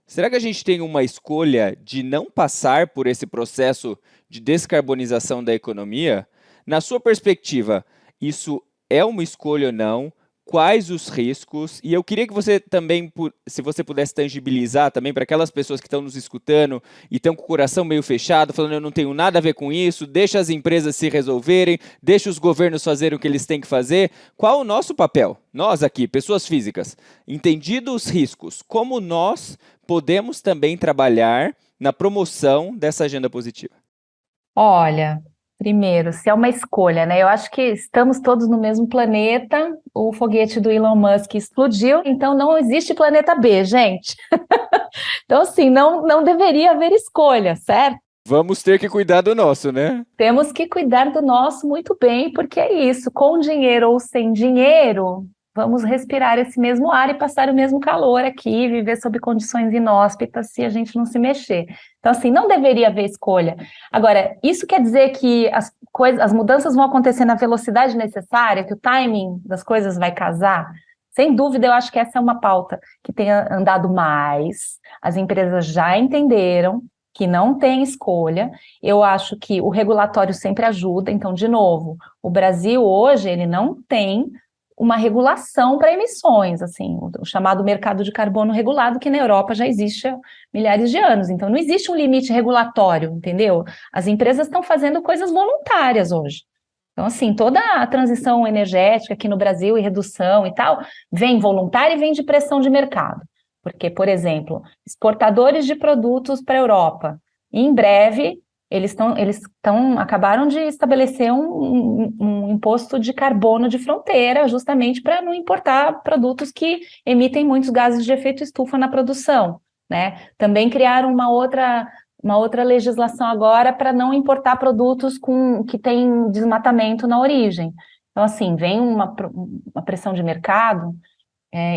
Será que a gente tem uma escolha de não passar por esse processo de descarbonização da economia? Na sua perspectiva, isso é uma escolha ou não? Quais os riscos? E eu queria que você também, se você pudesse tangibilizar também para aquelas pessoas que estão nos escutando e estão com o coração meio fechado, falando eu não tenho nada a ver com isso, deixa as empresas se resolverem, deixa os governos fazerem o que eles têm que fazer. Qual o nosso papel? Nós aqui, pessoas físicas, entendidos os riscos, como nós podemos também trabalhar na promoção dessa agenda positiva? Olha, primeiro, se é uma escolha, né? Eu acho que estamos todos no mesmo planeta. O foguete do Elon Musk explodiu, então não existe planeta B, gente. Então, assim, não deveria haver escolha, certo? Vamos ter que cuidar do nosso, né? Temos que cuidar do nosso muito bem, porque é isso, com dinheiro ou sem dinheiro, vamos respirar esse mesmo ar e passar o mesmo calor aqui, viver sob condições inóspitas se a gente não se mexer. Então, assim, não deveria haver escolha. Agora, isso quer dizer que as mudanças vão acontecer na velocidade necessária, que o timing das coisas vai casar? Sem dúvida, eu acho que essa é uma pauta que tem andado mais, as empresas já entenderam, que não tem escolha. Eu acho que o regulatório sempre ajuda. Então, de novo, o Brasil hoje ele não tem uma regulação para emissões, assim, o chamado mercado de carbono regulado, que na Europa já existe há milhares de anos. Então, não existe um limite regulatório, entendeu? As empresas estão fazendo coisas voluntárias hoje. Então, assim, toda a transição energética aqui no Brasil e redução e tal, vem voluntária e vem de pressão de mercado. Porque, por exemplo, exportadores de produtos para a Europa, em breve, acabaram de estabelecer um imposto de carbono de fronteira, justamente para não importar produtos que emitem muitos gases de efeito estufa na produção, né? Também criaram uma outra legislação agora para não importar produtos que têm desmatamento na origem. Então, assim, vem uma pressão de mercado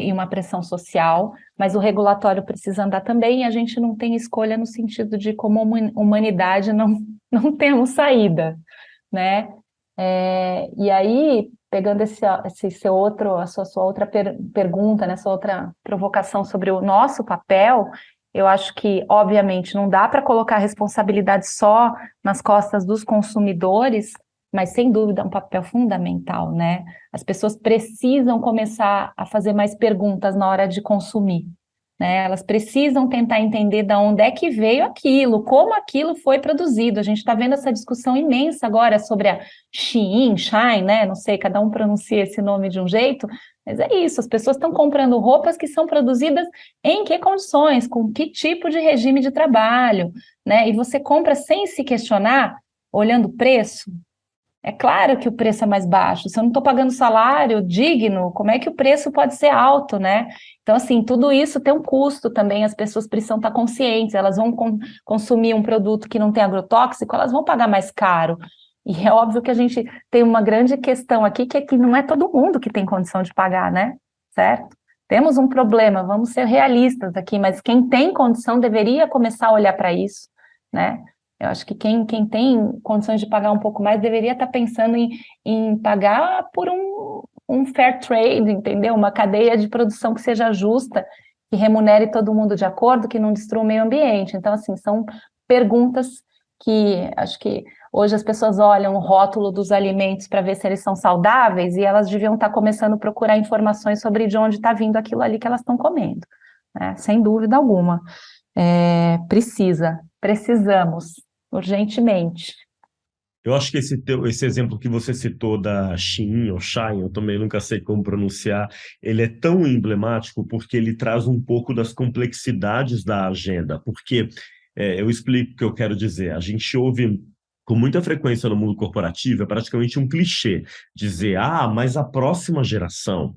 e uma pressão social, mas o regulatório precisa andar também e a gente não tem escolha no sentido de, como humanidade, não temos saída, né? E aí, pegando a sua outra pergunta, né, sua outra provocação sobre o nosso papel, eu acho que, obviamente, não dá para colocar a responsabilidade só nas costas dos consumidores, mas, sem dúvida, é um papel fundamental, né? As pessoas precisam começar a fazer mais perguntas na hora de consumir, né? Elas precisam tentar entender de onde é que veio aquilo, como aquilo foi produzido. A gente está vendo essa discussão imensa agora sobre a Shein, né? Não sei, cada um pronuncia esse nome de um jeito, mas é isso, as pessoas estão comprando roupas que são produzidas em que condições, com que tipo de regime de trabalho, né? E você compra sem se questionar, olhando o preço. É claro que o preço é mais baixo. Se eu não estou pagando salário digno, como é que o preço pode ser alto, né? Então, assim, tudo isso tem um custo também. As pessoas precisam estar conscientes. Elas vão consumir um produto que não tem agrotóxico, elas vão pagar mais caro. E é óbvio que a gente tem uma grande questão aqui, que é que não é todo mundo que tem condição de pagar, né? Certo? Temos um problema, vamos ser realistas aqui, mas quem tem condição deveria começar a olhar para isso, né? Eu acho que quem tem condições de pagar um pouco mais deveria estar pensando em pagar por um fair trade, entendeu? Uma cadeia de produção que seja justa, que remunere todo mundo de acordo, que não destrua o meio ambiente. Então, assim, são perguntas que acho que hoje as pessoas olham o rótulo dos alimentos para ver se eles são saudáveis e elas deviam estar começando a procurar informações sobre de onde está vindo aquilo ali que elas estão comendo, né? Sem dúvida alguma. Precisamos, urgentemente. Eu acho que esse exemplo que você citou da Shein ou Shine, eu também nunca sei como pronunciar, ele é tão emblemático porque ele traz um pouco das complexidades da agenda, porque eu explico o que eu quero dizer. A gente ouve com muita frequência no mundo corporativo, é praticamente um clichê, dizer, mas a próxima geração,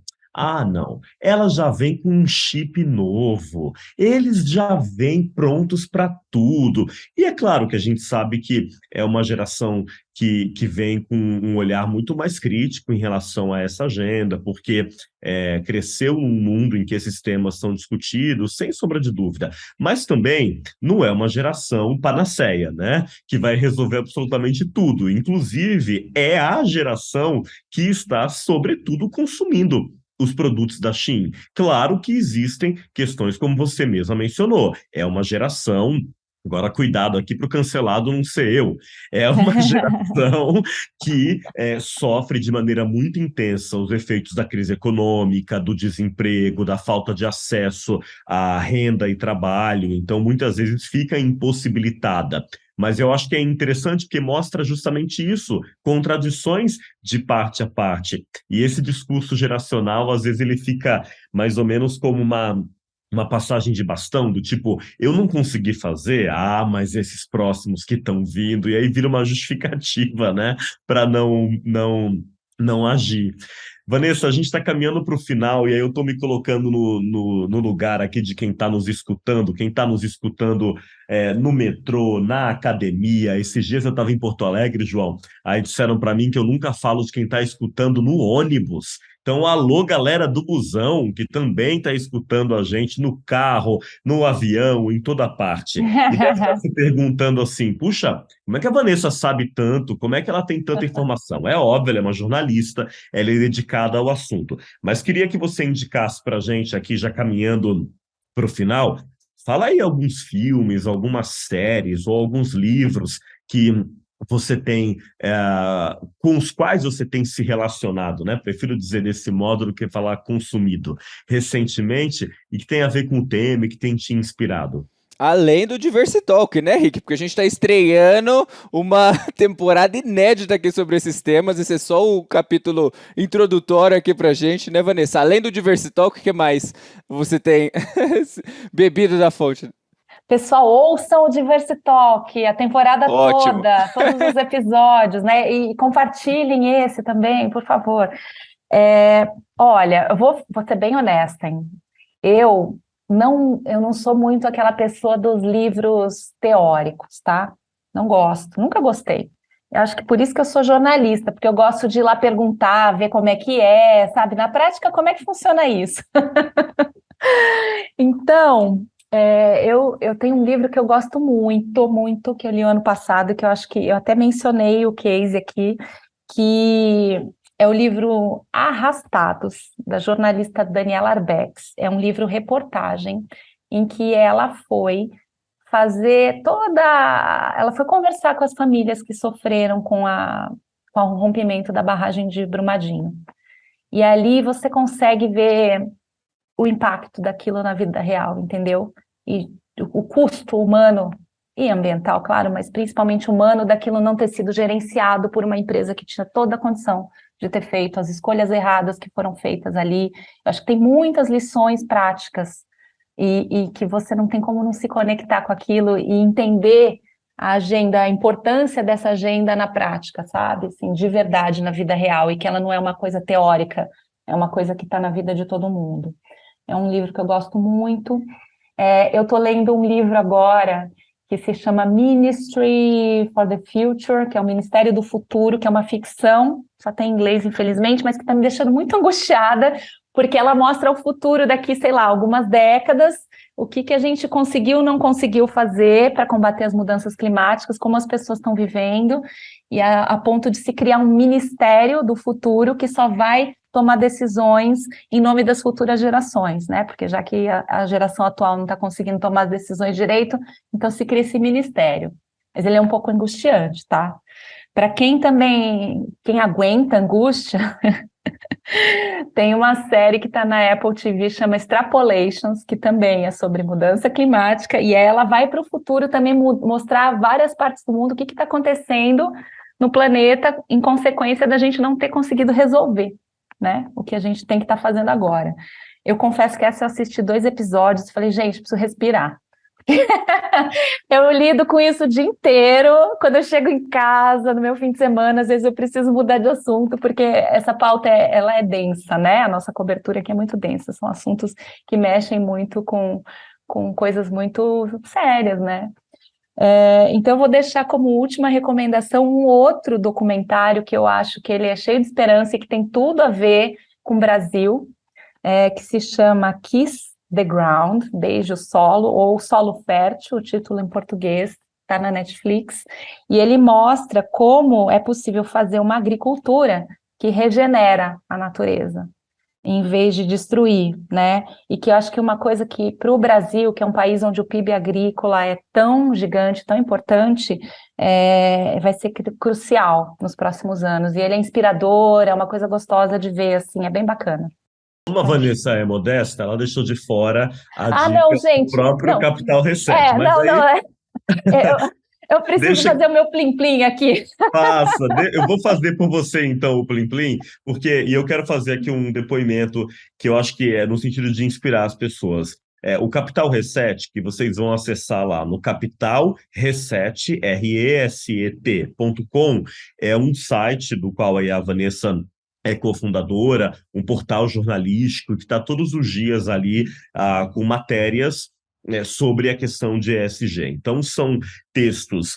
não, ela já vem com um chip novo, eles já vêm prontos para tudo. E é claro que a gente sabe que é uma geração que vem com um olhar muito mais crítico em relação a essa agenda, porque cresceu num mundo em que esses temas são discutidos, sem sombra de dúvida, mas também não é uma geração panaceia, né? Que vai resolver absolutamente tudo. Inclusive, é a geração que está, sobretudo, consumindo os produtos da Shein. Claro que existem questões como você mesma mencionou. É uma geração, agora cuidado aqui para o cancelado não ser eu, é uma geração que sofre de maneira muito intensa os efeitos da crise econômica, do desemprego, da falta de acesso à renda e trabalho, então muitas vezes fica impossibilitada. Mas eu acho que é interessante porque mostra justamente isso, contradições de parte a parte. E esse discurso geracional, às vezes, ele fica mais ou menos como uma passagem de bastão, do tipo, eu não consegui fazer, mas esses próximos que estão vindo, e aí vira uma justificativa, né, para não agir. Vanessa, a gente está caminhando para o final e aí eu estou me colocando no lugar aqui de quem está nos escutando, no metrô, na academia. Esses dias eu estava em Porto Alegre, João, aí disseram para mim que eu nunca falo de quem está escutando no ônibus. Então, alô, galera do busão, que também está escutando a gente no carro, no avião, em toda parte. E deve estar se perguntando assim, puxa, como é que a Vanessa sabe tanto? Como é que ela tem tanta informação? É óbvio, ela é uma jornalista, ela é dedicada ao assunto. Mas queria que você indicasse para a gente aqui, já caminhando para o final, Fala aí alguns filmes, algumas séries ou alguns livros que você tem, com os quais você tem se relacionado, né? Prefiro dizer desse modo do que falar consumido recentemente e que tem a ver com o tema e que tem te inspirado. Além do Diversitalk, né, Rick? Porque a gente está estreando uma temporada inédita aqui sobre esses temas. Esse é só o capítulo introdutório aqui pra gente, né, Vanessa? Além do Diversitalk, o que mais você tem bebido da fonte? Pessoal, ouçam o Diversitalk, a temporada Ótimo. toda, todos os episódios, né? E compartilhem esse também, por favor. Olha, vou ser bem honesta, hein? Eu eu não sou muito aquela pessoa dos livros teóricos, tá? Não gosto, nunca gostei. Eu acho que por isso que eu sou jornalista, porque eu gosto de ir lá perguntar, ver como é que é, sabe? Na prática, como é que funciona isso? Então, eu tenho um livro que eu gosto muito, muito, que eu li ano passado, que eu acho que eu até mencionei o case aqui, que é o livro Arrastados, da jornalista Daniela Arbex. É um livro reportagem em que ela foi fazer ela foi conversar com as famílias que sofreram com o rompimento da barragem de Brumadinho. E ali você consegue ver o impacto daquilo na vida real, entendeu? E o custo humano e ambiental, claro, mas principalmente humano, daquilo não ter sido gerenciado por uma empresa que tinha toda a condição de ter feito as escolhas erradas que foram feitas ali. Eu acho que tem muitas lições práticas e que você não tem como não se conectar com aquilo e entender a agenda, a importância dessa agenda na prática, sabe? Assim, de verdade, na vida real, e que ela não é uma coisa teórica, é uma coisa que está na vida de todo mundo. É um livro que eu gosto muito. Eu estou lendo um livro agora que se chama Ministry for the Future, que é o Ministério do Futuro, que é uma ficção, só tem em inglês, infelizmente, mas que está me deixando muito angustiada, porque ela mostra o futuro daqui, sei lá, algumas décadas, o que a gente conseguiu ou não conseguiu fazer para combater as mudanças climáticas, como as pessoas estão vivendo, e a ponto de se criar um ministério do futuro que só vai tomar decisões em nome das futuras gerações, né? Porque já que a geração atual não está conseguindo tomar as decisões direito, então se cria esse ministério. Mas ele é um pouco angustiante, tá? Para quem aguenta angústia, tem uma série que está na Apple TV, chama Extrapolations, que também é sobre mudança climática, e ela vai para o futuro também mostrar várias partes do mundo o que está acontecendo no planeta em consequência da gente não ter conseguido resolver, né? O que a gente tem que estar fazendo agora. Eu confesso que essa eu assisti 2 episódios e falei, gente, preciso respirar. Eu lido com isso o dia inteiro. Quando eu chego em casa, no meu fim de semana, às vezes eu preciso mudar de assunto, porque essa pauta ela é densa, né? A nossa cobertura aqui é muito densa. São assuntos que mexem muito com coisas muito sérias, né? Então, eu vou deixar como última recomendação um outro documentário que eu acho que ele é cheio de esperança e que tem tudo a ver com o Brasil, que se chama Kiss the Ground, Beije o Solo, ou Solo Fértil, o título em português, está na Netflix, e ele mostra como é possível fazer uma agricultura que regenera a natureza, em vez de destruir, né? E que eu acho que uma coisa que para o Brasil, que é um país onde o PIB agrícola é tão gigante, tão importante, vai ser crucial nos próximos anos. E ele é inspirador, é uma coisa gostosa de ver, assim, é bem bacana. Como a Acho. Vanessa é modesta, ela deixou de fora a Ah, não, dica do gente, próprio não. Capital Reset. Mas Não, aí não, eu preciso deixa fazer o meu plim-plim aqui. Passa, eu vou fazer por você então o Plim Plim, porque e eu quero fazer aqui um depoimento que eu acho que é no sentido de inspirar as pessoas. O Capital Reset, que vocês vão acessar lá no Capital Reset, reset.com, é um site do qual aí a Vanessa é cofundadora, um portal jornalístico que está todos os dias ali com matérias, né, sobre a questão de ESG. Então, são textos,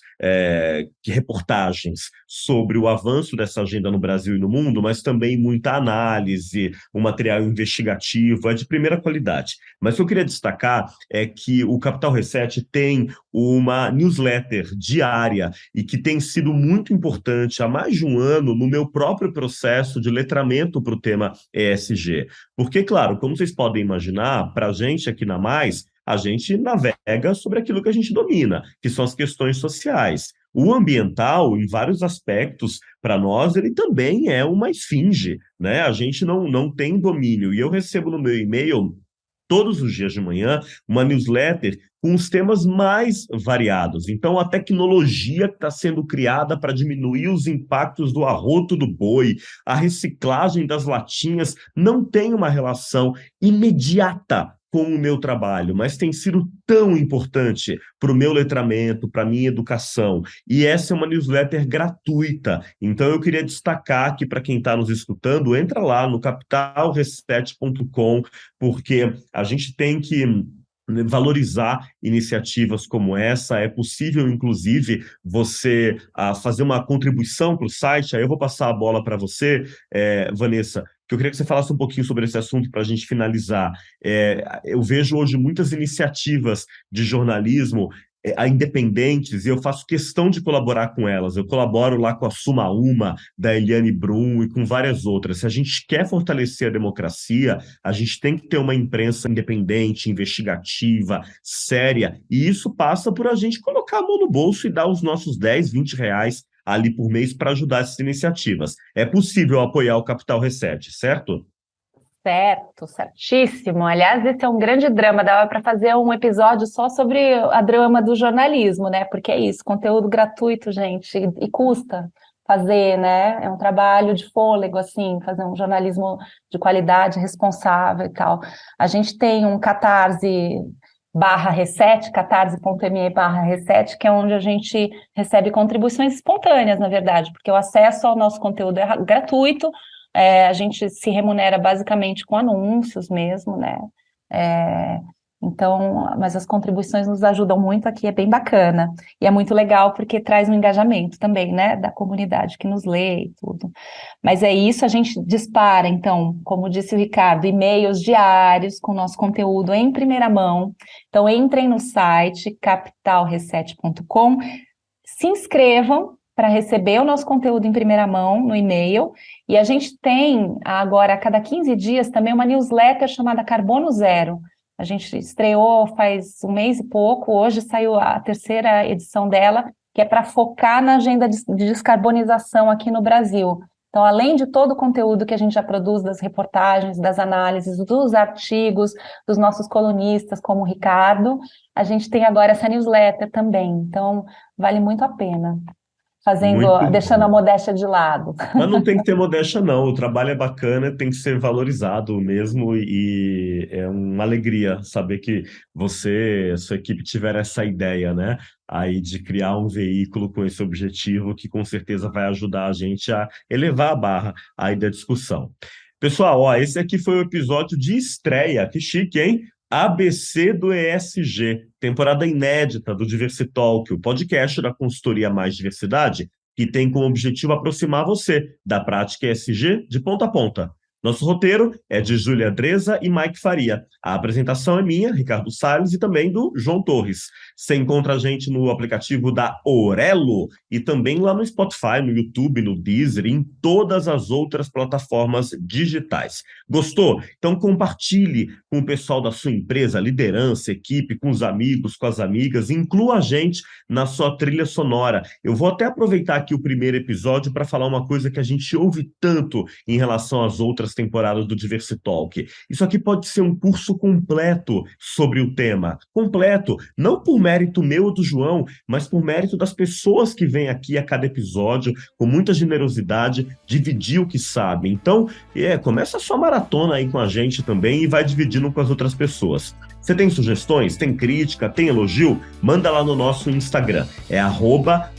reportagens sobre o avanço dessa agenda no Brasil e no mundo, mas também muita análise, um material investigativo, é de primeira qualidade. Mas o que eu queria destacar é que o Capital Reset tem uma newsletter diária e que tem sido muito importante há mais de um ano no meu próprio processo de letramento para o tema ESG. Porque, claro, como vocês podem imaginar, para a gente aqui na Mais, a gente navega sobre aquilo que a gente domina, que são as questões sociais. O ambiental, em vários aspectos, para nós, ele também é uma esfinge, né? A gente não tem domínio. E eu recebo no meu e-mail, todos os dias de manhã, uma newsletter com os temas mais variados. Então, a tecnologia que está sendo criada para diminuir os impactos do arroto do boi, a reciclagem das latinhas, não tem uma relação imediata com o meu trabalho, mas tem sido tão importante para o meu letramento, para a minha educação. E essa é uma newsletter gratuita. Então, eu queria destacar aqui para quem está nos escutando, entra lá no capitalreset.com, porque a gente tem que valorizar iniciativas como essa. É possível, inclusive, você fazer uma contribuição para o site. Aí eu vou passar a bola para você, Vanessa, que eu queria que você falasse um pouquinho sobre esse assunto para a gente finalizar. Eu vejo hoje muitas iniciativas de jornalismo independentes, e eu faço questão de colaborar com elas. Eu colaboro lá com a Suma Uma, da Eliane Brum, e com várias outras. Se a gente quer fortalecer a democracia, a gente tem que ter uma imprensa independente, investigativa, séria, e isso passa por a gente colocar a mão no bolso e dar os nossos 10, 20 reais ali por mês para ajudar essas iniciativas. É possível apoiar o Capital Reset, certo? Certo, certíssimo. Aliás, esse é um grande drama, dava para fazer um episódio só sobre a drama do jornalismo, né? Porque é isso, conteúdo gratuito, gente, e custa fazer, né? É um trabalho de fôlego, assim, fazer um jornalismo de qualidade, responsável e tal. A gente tem um Catarse/Reset, catarse.me/Reset, que é onde a gente recebe contribuições espontâneas, na verdade, porque o acesso ao nosso conteúdo é gratuito. A gente se remunera basicamente com anúncios mesmo, né? Então, mas as contribuições nos ajudam muito aqui, é bem bacana. E é muito legal porque traz um engajamento também, né? Da comunidade que nos lê e tudo. Mas é isso, a gente dispara, então, como disse o Ricardo, e-mails diários com o nosso conteúdo em primeira mão. Então, entrem no site capitalreset.com, se inscrevam para receber o nosso conteúdo em primeira mão no e-mail, e a gente tem agora, a cada 15 dias, também uma newsletter chamada Carbono Zero. A gente estreou faz um mês e pouco, hoje saiu a terceira edição dela, que é para focar na agenda de descarbonização aqui no Brasil. Então, além de todo o conteúdo que a gente já produz, das reportagens, das análises, dos artigos, dos nossos colunistas, como o Ricardo, a gente tem agora essa newsletter também. Então, vale muito a pena. Deixando a modéstia de lado. Mas não tem que ter modéstia, não. O trabalho é bacana, tem que ser valorizado mesmo, e é uma alegria saber que você, a sua equipe, tiver essa ideia, né? Aí de criar um veículo com esse objetivo, que com certeza vai ajudar a gente a elevar a barra aí da discussão. Pessoal, esse aqui foi o episódio de estreia. Que chique, hein? ABC do ESG, temporada inédita do Diversitalk, o podcast da consultoria Mais Diversidade, que tem como objetivo aproximar você da prática ESG de ponta a ponta. Nosso roteiro é de Júlia Dresa e Mike Faria. A apresentação é minha, Ricardo Salles, e também do João Torres. Você encontra a gente no aplicativo da Orelo e também lá no Spotify, no YouTube, no Deezer e em todas as outras plataformas digitais. Gostou? Então compartilhe com o pessoal da sua empresa, liderança, equipe, com os amigos, com as amigas, inclua a gente na sua trilha sonora. Eu vou até aproveitar aqui o primeiro episódio para falar uma coisa que a gente ouve tanto em relação às outras temporadas do Diversitalk. Isso aqui pode ser um curso completo sobre o tema. Completo, não por mérito meu ou do João, mas por mérito das pessoas que vêm aqui a cada episódio, com muita generosidade, dividir o que sabem. Então, começa a sua maratona aí com a gente também e vai dividindo com as outras pessoas. Você tem sugestões, tem crítica, tem elogio? Manda lá no nosso Instagram, é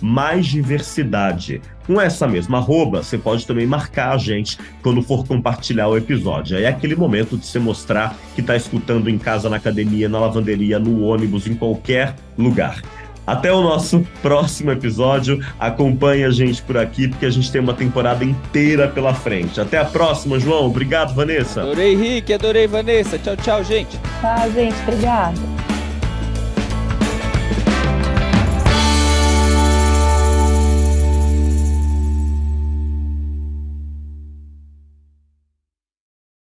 @maisdiversidade. Com essa mesma arroba, você pode também marcar a gente quando for compartilhar o episódio. Aí é aquele momento de você mostrar que está escutando em casa, na academia, na lavanderia, no ônibus, em qualquer lugar. Até o nosso próximo episódio. Acompanhe a gente por aqui, porque a gente tem uma temporada inteira pela frente. Até a próxima, João. Obrigado, Vanessa. Adorei, Rick. Adorei, Vanessa. Tchau, tchau, gente. Tchau, gente. Obrigada.